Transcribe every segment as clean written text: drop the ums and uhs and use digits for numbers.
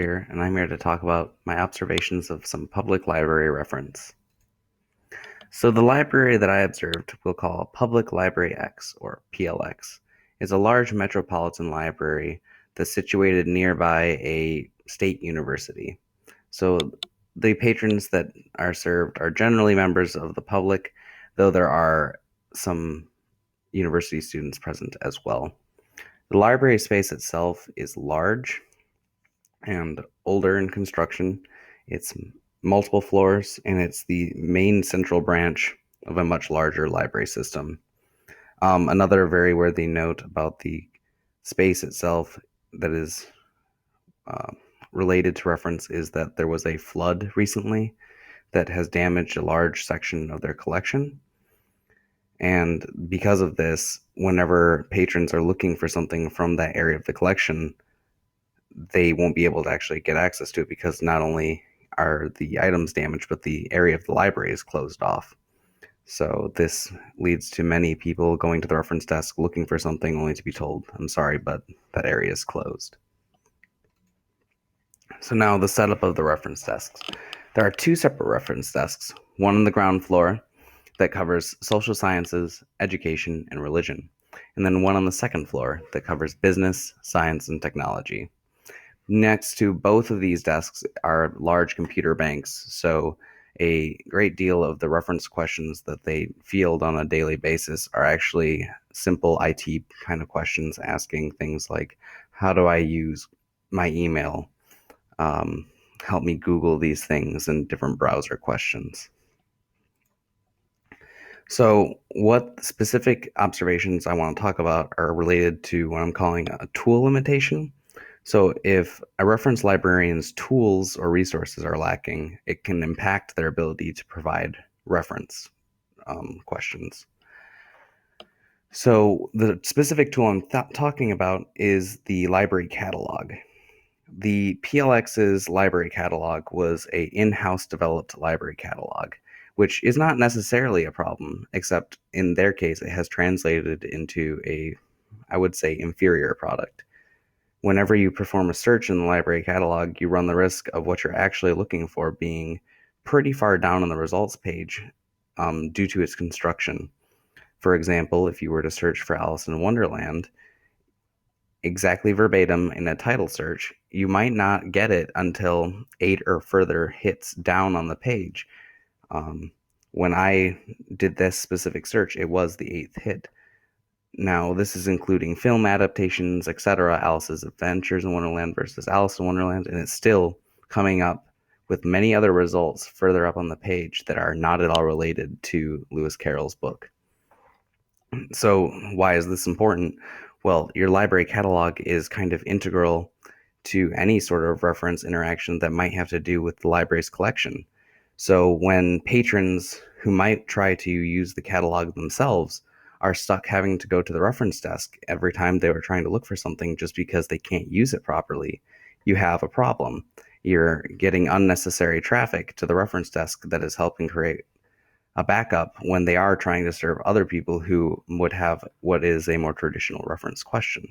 Fox-Purrier, and I'm here to talk about my observations of some public library reference. So the library that I observed, we'll call Public Library X, or PLX, is a large metropolitan library that's situated nearby a state university. So the patrons that are served are generally members of the public, though there are some university students present as well. The library space itself is large and older in construction. It's multiple floors, and it's the main central branch of a much larger library system. Another very worthy note about the space itself that is uh, related to reference is that there was a flood recently that has damaged a large section of their collection. And because of this, whenever patrons are looking for something from that area of the collection, they won't be able to actually get access to it because not only are the items damaged, but the area of the library is closed off. So this leads to many people going to the reference desk looking for something only to be told, I'm sorry, but that area is closed. So now the setup of the reference desks. There are two separate reference desks, one on the ground floor that covers social sciences, education, and religion, and then one on the second floor that covers business, science, and technology. Next to both of these desks are large computer banks, so a great deal of the reference questions that they field on a daily basis are actually simple IT kind of questions, asking things like, how do I use my email? Help me Google these things, and different browser questions. So, what specific observations I want to talk about are related to what I'm calling a tool limitation. So, if a reference librarian's tools or resources are lacking, it can impact their ability to provide reference questions. So, the specific tool I'm talking about is the library catalog. The PLX's library catalog was a in-house developed library catalog, which is not necessarily a problem, except in their case, it has translated into a, I would say, inferior product. Whenever you perform a search in the library catalog, you run the risk of what you're actually looking for being pretty far down on the results page due to its construction. For example, if you were to search for Alice in Wonderland, exactly verbatim in a title search, you might not get it until 8 or further hits down on the page. Um, when I did this specific search, it was the 8th hit. Now, this is including film adaptations, etc., Alice's Adventures in Wonderland versus Alice in Wonderland, and it's still coming up with many other results further up on the page that are not at all related to Lewis Carroll's book. So, why is this important? Well, your library catalog is kind of integral to any sort of reference interaction that might have to do with the library's collection. So, when patrons who might try to use the catalog themselves are stuck having to go to the reference desk every time they were trying to look for something just because they can't use it properly, you have a problem. You're getting unnecessary traffic to the reference desk that is helping create a backup when they are trying to serve other people who would have what is a more traditional reference question.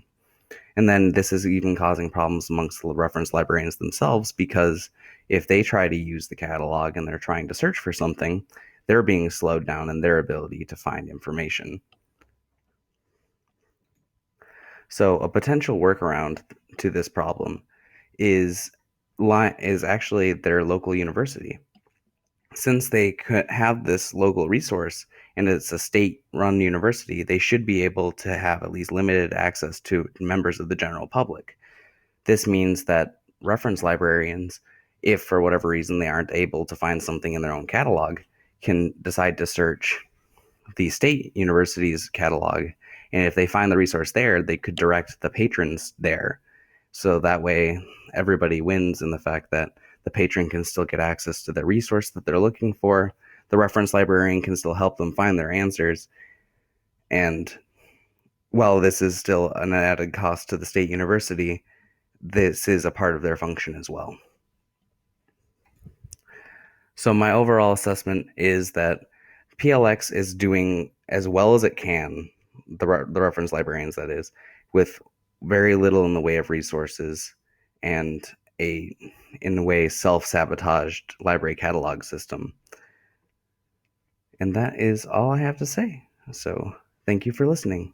And then this is even causing problems amongst the reference librarians themselves, because if they try to use the catalog and they're trying to search for something, they're being slowed down in their ability to find information. So a potential workaround to this problem is actually their local university. Since they could have this local resource and it's a state-run university, they should be able to have at least limited access to members of the general public. This means that reference librarians, if for whatever reason they aren't able to find something in their own catalog, can decide to search the state university's catalog. And if they find the resource there, they could direct the patrons there. So that way, everybody wins in the fact that the patron can still get access to the resource that they're looking for. The reference librarian can still help them find their answers. And while this is still an added cost to the state university, this is a part of their function as well. So my overall assessment is that PLX is doing as well as it can, the reference librarians that is, with very little in the way of resources and a, in a way, self-sabotaged library catalog system. And that is all I have to say. So thank you for listening.